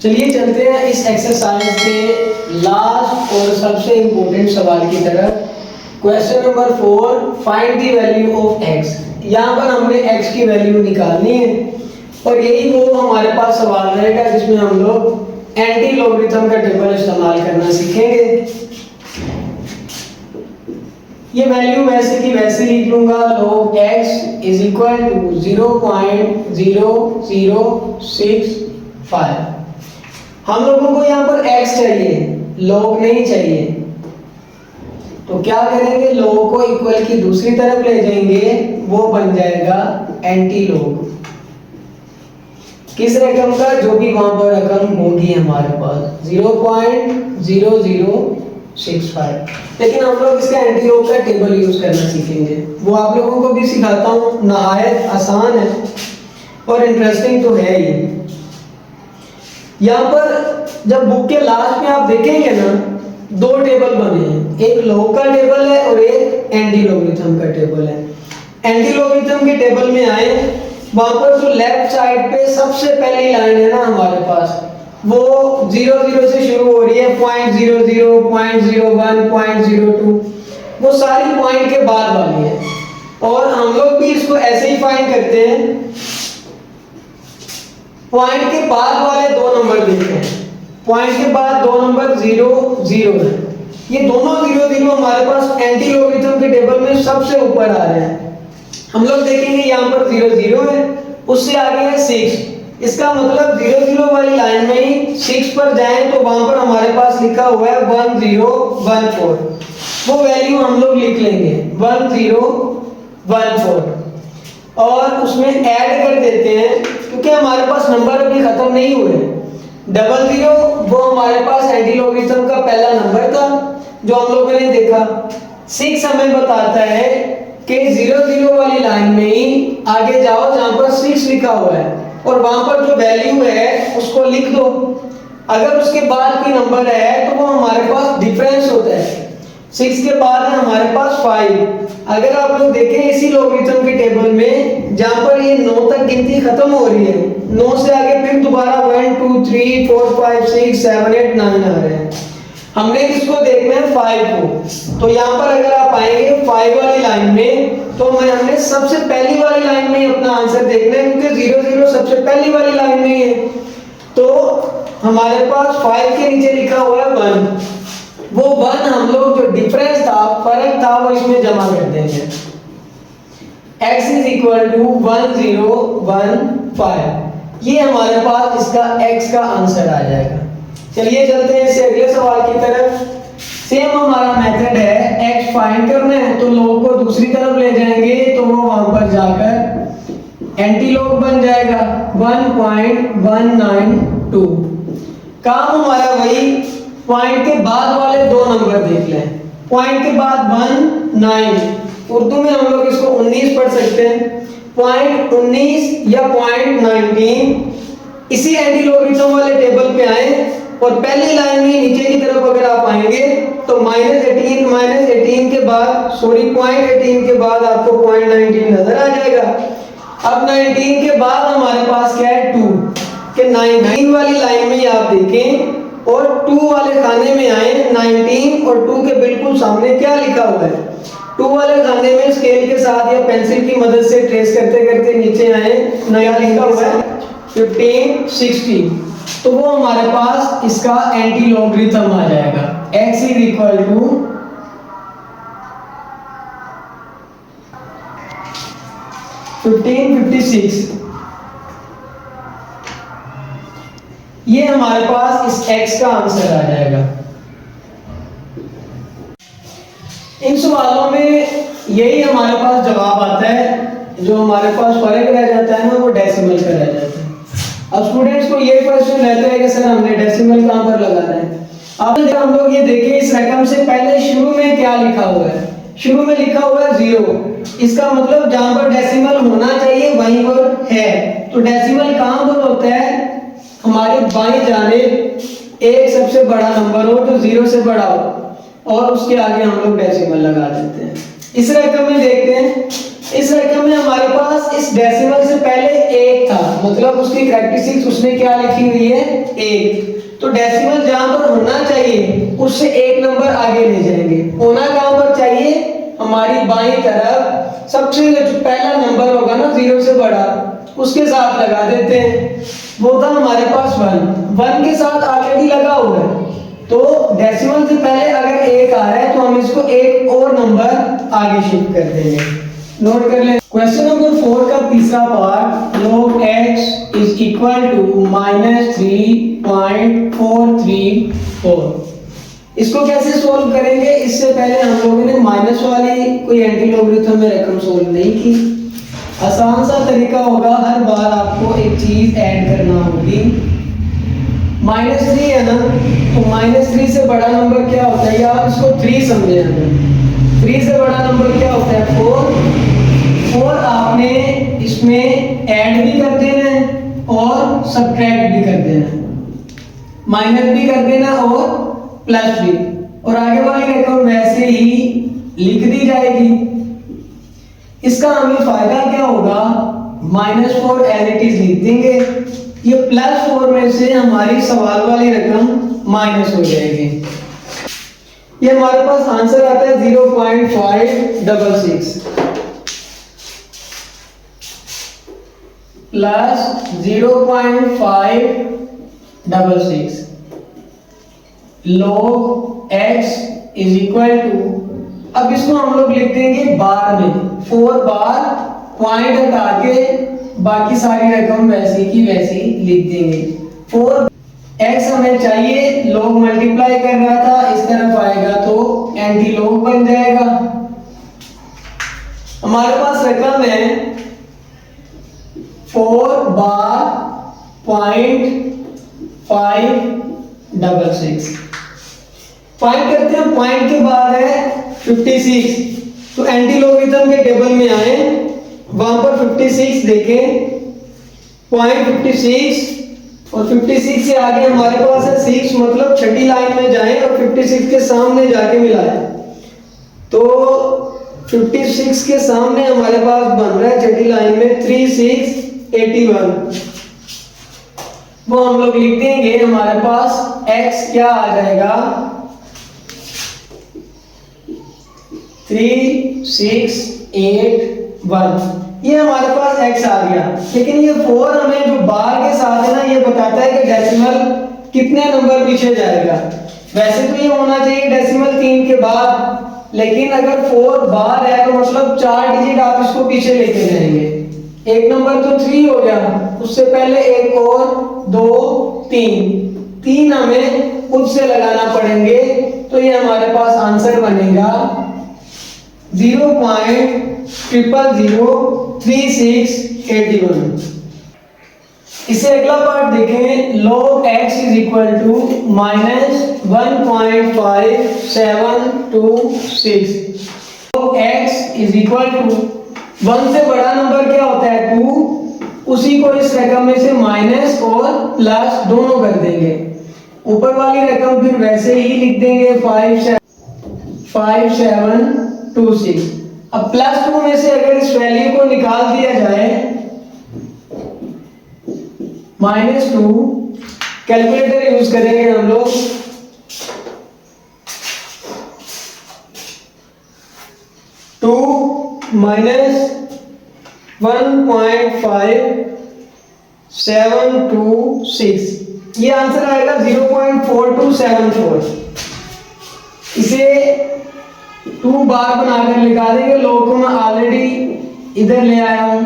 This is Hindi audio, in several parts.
चलिए चलते हैं इस एक्सरसाइज के लास्ट और सबसे इम्पोर्टेंट सवाल की तरफ। Question number 4, find the value of x। यहाँ पर हमने x की वैल्यू निकालनी है और यही वो हमारे पास सवाल रहेगा जिसमें हम लोग एंटी लॉगरिथम का टेबल इस्तेमाल करना सीखेंगे। ये वैल्यू वैसे की वैसे लिख लूंगा, log x is equal to 0.0065। हम लोगों को यहाँ पर x चाहिए, log नहीं चाहिए, तो क्या करेंगे, log को इक्वल की दूसरी तरफ ले जाएंगे, वो बन जाएगा एंटी लॉग किस रकम का, जो भी वहां पर रकम होगी हमारे पास 0.0065। लेकिन हम लोग इसका एंटी लॉग का टेबल यूज करना सीखेंगे, वो आप लोगों को भी सिखाता हूँ। नहायत आसान है और इंटरेस्टिंग तो है ही। यहाँ पर जब बुक के लास्ट में आप देखेंगे ना, दो टेबल बने हैं, एक लॉग का टेबल है और एक एंटी लॉगरिथम का टेबल है। एंटी लॉगरिथम के टेबल में आए, वहां पर जो लेफ्ट साइड पे सबसे पहली लाइन है ना हमारे पास, वो 00 से शुरू हो रही है, 0.00, 0.01, 0.02, वो सारी पॉइंट के बाद वाली है। और हम लोग भी इसको ऐसे ही फाइंड करते हैं, पॉइंट के बाद वाले दो नंबर देखते हैं। पॉइंट के बाद दो नंबर 0 0 है, ये दोनों 0 0 हमारे पास एंटी लॉगरिथम के टेबल में सबसे ऊपर आ रहे हैं। हम लोग देखेंगे यहाँ पर 0 0 है, उससे आगे है 6। इसका मतलब 0 0 वाली लाइन में ही 6 पर जाएं तो वहां पर हमारे पास लिखा हुआ है 1014। वो वैल्यू हम लोग लिख लेंगे 1014 और उसमें ऐड कर देते हैं, क्योंकि हमारे पास नंबर अभी खत्म नहीं हुए। 00 वो हमारे पास एंटी लॉगरिथम का पहला नंबर था जो हम लोगों ने देखा। 6 हमें बताता है कि 0 0 वाली लाइन में ही आगे जाओ जहां पर 6 लिखा हुआ है और वहां पर जो वैल्यू है उसको लिख दो। अगर उसके बाद कोई नंबर है तो वो हमारे पास डिफरेंस होता है। 6 के बाद है हमारे पास 5। अगर आप लोग देखें इसी लॉगरिथम के टेबल में, जहां पर ये 9 तक गिनती खत्म हो रही है, 9 से आगे फिर दोबारा 1 2 3 4 5 6 7 8 9 आ रहे हैं। हमने किसको देखना है, 5 को। तो यहाँ पर अगर आप आएंगे 5 वाली लाइन में, तो हमने सबसे पहली वाली लाइन में ही अपना आंसर देखना है, क्योंकि 0 0 सबसे पहली वाली लाइन में ही है। तो हमारे पास 5 के नीचे लिखा हुआ है 1। वो 1 हम लोग जो डिफरेंस था, फर्क था, वो इसमें जमा कर देंगे। x is equal to 1015। ये हमारे पास इसका x का आंसर आ जाएगा। चलिए चलते हैं इससे अगले सवाल की तरफ। सेम हमारा मेथड है, x फाइंड करना है तो log को दूसरी तरफ ले जाएंगे, तो वो वहां पर जाकर एंटी लॉग बन जाएगा 1.192। काम हमारा वही, पॉइंट के बाद वाले दो नंबर देख लें। पॉइंट के बाद 19, उर्दू में हम लोग इसको 19 पढ़ सकते हैं। पॉइंट 19 या पॉइंट 19 इसी एंटी लॉगरिथम वाले टेबल पे आए और पहली लाइन में नीचे की तरफ अगर आप आएंगे तो -18 के बाद, पॉइंट 18 के बाद आपको पॉइंट 19 नजर आ जाएगा। अब 19 के बाद हमारे पास क्या है, 2 के 19 वाली लाइन में आप देखें और 2 वाले खाने में आए, 19 और 2 के बिल्कुल सामने क्या लिखा हुआ है। 2 वाले खाने में स्केल के साथ या पेंसिल की मदद से ट्रेस करते करते नीचे आए, नया लिखा हुआ है 15 16। तो वो हमारे पास इसका एंटी लॉगरिथम आ जाएगा, x इज इक्वल टू 1556। ये हमारे पास इस x का आंसर आ जाएगा। इन सवालों में यही हमारे पास जवाब आता है, जो हमारे पास फर्क रह जाता है ना, वो डेसिमल का रह जाता है। अब स्टूडेंट्स को ये क्वेश्चन रहता है कि सर हमने डेसिमल कहां पर लगाना है। अब हम लोग ये देखें, इस रकम से पहले शुरू में क्या लिखा हुआ है। शुरू में लिखा हुआ है 0, इसका मतलब जहां पर डेसिमल होना चाहिए वहीं पर है। तो डेसिमल कहां पर होता है, हमारे बाईं जानिब एक सबसे बड़ा नंबर हो जो 0 से बड़ा हो और उसके आगे हम लोग डेसिमल लगा देते हैं। इस रकम में देखते हैं, इस रकम में हमारे पास इस डेसिमल से पहले 1 था, मतलब उसकी कैरेक्टरिस्टिक्स उसने क्या लिखी हुई है, 1। तो डेसिमल जहां पर होना चाहिए उससे 1 नंबर आगे ले जाएंगे। होना कहां पर चाहिए, हमारी बाईं तरफ सबसे जो पहला नंबर होगा ना 0 से बड़ा, उसके साथ लगा देते हैं। वो था हमारे पास 1 के साथ ऑलरेडी लगा हुआ है, तो डेसिमल से पहले अगर 1 आ रहा है तो हम इसको एक और नंबर आगे शिफ्ट कर देंगे। नोट कर लें। क्वेश्चन नंबर 4 का तीसरा पार्ट, log x is equal to -3.434। इसको कैसे सोल्व करेंगे, इससे पहले हम लोगों ने माइनस वाली कोई एंटी लॉगरिथम में रकम सोल्व नहीं की। आसान सा तरीका होगा, हर बार आपको एक चीज ऐड करना होगी। -3 है ना, तो -3 से बड़ा नंबर क्या होता है, या आप इसको 3 समझे। 3 से बड़ा नंबर क्या होता है, 4 आपने इसमें ऐड भी कर देना है और सब्ट्रैक्ट भी कर देना है, माइनस भी कर देना और प्लस भी, और आगे वाली रकम वैसे ही लिख दी जाएगी। इसका हमें फायदा क्या होगा, -4 एज इट इज लिख देंगे, ये +4 में से हमारी सवाल वाली रकम माइनस हो जाएगी। ये हमारे पास आंसर आता है 0.566 plus 0.566 log x is equal to, अब इसको हम लोग लिख देंगे बार में, 4 बार, पॉइंट हटा के बाकी सारी रकम वैसी की वैसी लिख देंगे। 4 x हमें चाहिए, log मल्टीप्लाई कर रहा था, इस तरफ आएगा तो एंटी log बन जाएगा। हमारे पास रकम है 4 बार .566। फाइंड करते हैं, पॉइंट के बाद है 56, तो एंटी लॉगरिथम के टेबल में आए, वहां पर 56 देखें, 0.56 और 56 से आगे हमारे पास है 6, मतलब छठी लाइन में जाएं और 56 के सामने जाके मिलाएं, तो 56 के सामने हमारे पास बन रहा है छठी लाइन में 3681, वो हम लोग लिख देंगे। हमारे पास x क्या आ जाएगा, 3681, ये हमारे पास x आ गया। लेकिन ये 4 हमें जो बार के साथ है ना, ये बताता है कि डेसिमल कितने नंबर पीछे जाएगा। वैसे तो ये होना चाहिए डेसिमल 3 के बाद, लेकिन अगर 4 बार है तो मतलब 4 डिजिट आप इसको पीछे लेके जाएंगे। एक नंबर तो 3 हो गया, उससे पहले एक और 2 3 हमें खुद से लगाना पड़ेंगे, तो ये हमारे पास आंसर बनेगा 0.0003681। इसे अगला पार्ट देखें, log x is equal to -1.5726। log x is equal to 1 से बड़ा नंबर क्या होता है, 2, उसी को इस रकम में से माइनस और प्लस दोनों कर देंगे। ऊपर वाली रकम फिर वैसे ही लिख देंगे 5726। अब +2 में से अगर इस वैल्यू को निकाल दिया जाए, -2, कैलकुलेटर यूज करेंगे हम लोग, 2 -1.5726, ये आंसर आएगा 0.4274। इसे 2 बार बनाकर लिखा देंगे, log को मैं ऑलरेडी इधर ले आया हूं।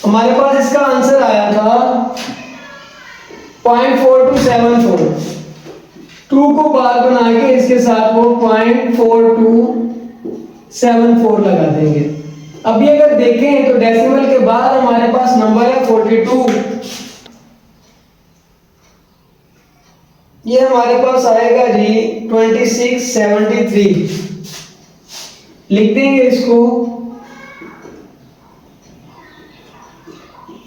हमारे पास इसका आंसर आया था 0.4274। 2 को बार बना के इसके साथ वो 0.4274 लगा देंगे। अभी अगर देखें तो डेसिमल के बाद हमारे पास नंबर है 42, ये हमारे पास आएगा जी 2673। लिख देंगे इसको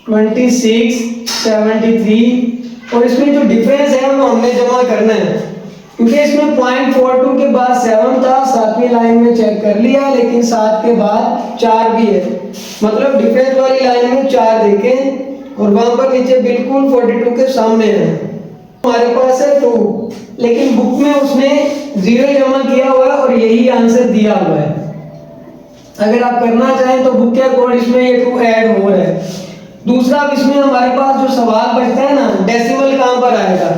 2673, और इसमें जो डिफरेंस है वो हमने जमा करना है। क्योंकि इसमें 0.42 के बाद 7 था, 7वीं लाइन में चेक कर लिया, लेकिन 7 के बाद 4 भी है, मतलब डिफरेंस वाली लाइन में 4 देखें और वहां पर नीचे बिल्कुल 42 के सामने है, हमारे पास है 2, लेकिन बुक में उसने 0 जमा किया हुआ है और यही आंसर दिया हुआ है। अगर आप करना चाहें तो बुक के अकॉर्डिंग इसमें ये 2 ऐड हो रहा है। दूसरा, अब इसमें हमारे पास जो सवाल बचता है ना, डेसिमल कहां पर आएगा,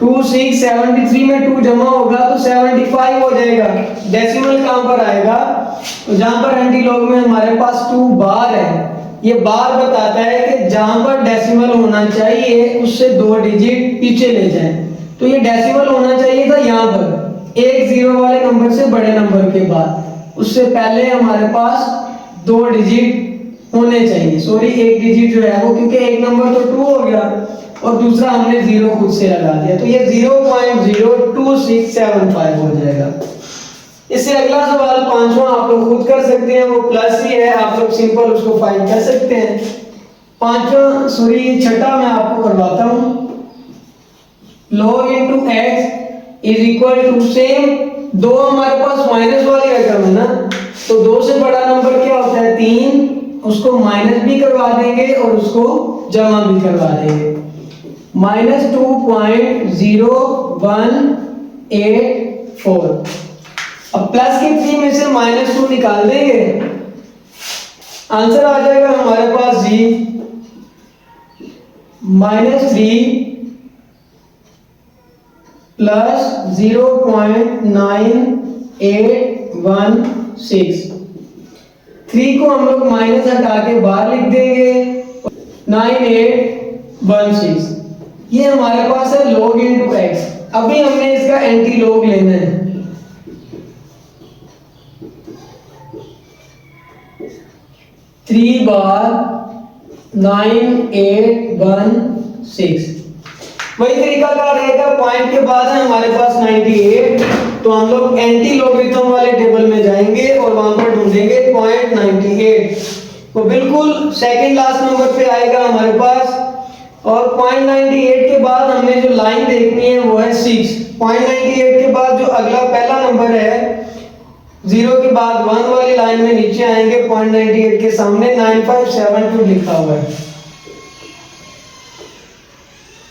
2 6 73 में 2 जमा होगा तो 75 हो जाएगा। डेसिमल कहां पर आएगा, तो जहां पर एंटीलॉग में हमारे पास 2 बार है, ये बार बताता है कि जहां पर डेसिमल होना चाहिए उससे 2 डिजिट पीछे ले जाए, तो ये डेसिमल होना चाहिए था यहाँ पर, एक 0 वाले नंबर से बड़े नंबर के बाद, उससे पहले हमारे पास 2 डिजिट होने चाहिए, सॉरी एक डिजिट जो है वो, क्योंकि एक नंबर तो 2 हो गया और दूसरा हमने 0 खुद से लगा दिया, तो ये 0.02675 हो जाएगा। इससे अगला सवाल 5वां आप लोग खुद कर सकते हैं, वो प्लस ही है, आप लोग सिंपल उसको फाइंड कर सकते हैं। 5वां सॉरी छठा मैं आपको करवाता हूं, log into x is equal to same, 2 हमारे पास माइनस वाली रकम है ना, तो 2 से बड़ा नंबर क्या होता है 3, उसको माइनस भी करवा देंगे और उसको जमा भी करवा देंगे, -2.0184। अब प्लस के 3 में से -2 निकाल देंगे, आंसर आ जाएगा हमारे पास जी -3 प्लस 0.9816। 3 को हम लोग माइनस हटा के बाहर लिख देंगे, 9816, ये हमारे पास है log into x। अभी हमने इसका एंटी लॉग लेना है, थ्री बार 9816, वही तरीका का रहेगा, पॉइंट के बाद है हमारे पास 98, तो हम लोग एंटी लॉगरिथम वाले टेबल में जाएंगे और वहां पर ढूंढेंगे 0.98, वो बिल्कुल सेकंड लास्ट नंबर पे आएगा हमारे पास, और 0.98 के बाद हमने जो लाइन देखनी है वो है 6। 0.98 के बाद जो अगला पहला नंबर है 0 के बाद 1 वाली लाइन में नीचे आएंगे, 0.98 के सामने 9572 लिखा हुआ है,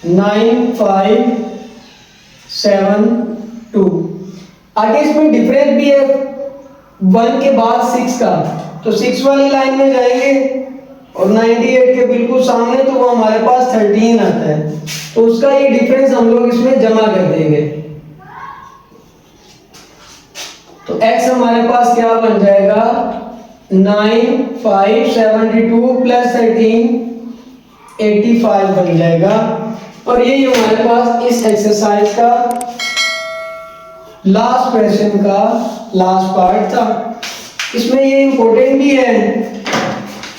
9572। आगे इसमें डिफरेंस भी है 1 के बाद 6 का, तो 6 वाली लाइन में जाएंगे और 98 के बिल्कुल सामने, तो वो हमारे पास 13 आता है, तो उसका ये डिफरेंस हम लोग इसमें जमा कर देंगे, तो x हमारे पास क्या बन जाएगा 9572 प्लस 13 85 बन जाएगा। और यही हमारे पास इस एक्सरसाइज का लास्ट क्वेश्चन का लास्ट पार्ट था। इसमें ये इंपॉर्टेंट भी है,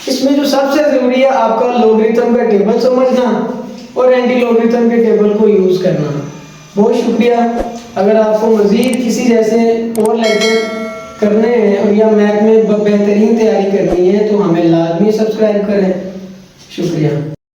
इसमें जो सबसे जरूरी है आपका लॉगरिथम का टेबल समझना और एंटी लॉगरिथम के टेबल को यूज करना। बहुत शुक्रिया। अगर आपको मजीद किसी जैसे और लेक्चर करने हैं और या मैथ में बेहतरीन तैयारी करनी है तो हमें लाजमी सब्सक्राइब करें। शुक्रिया।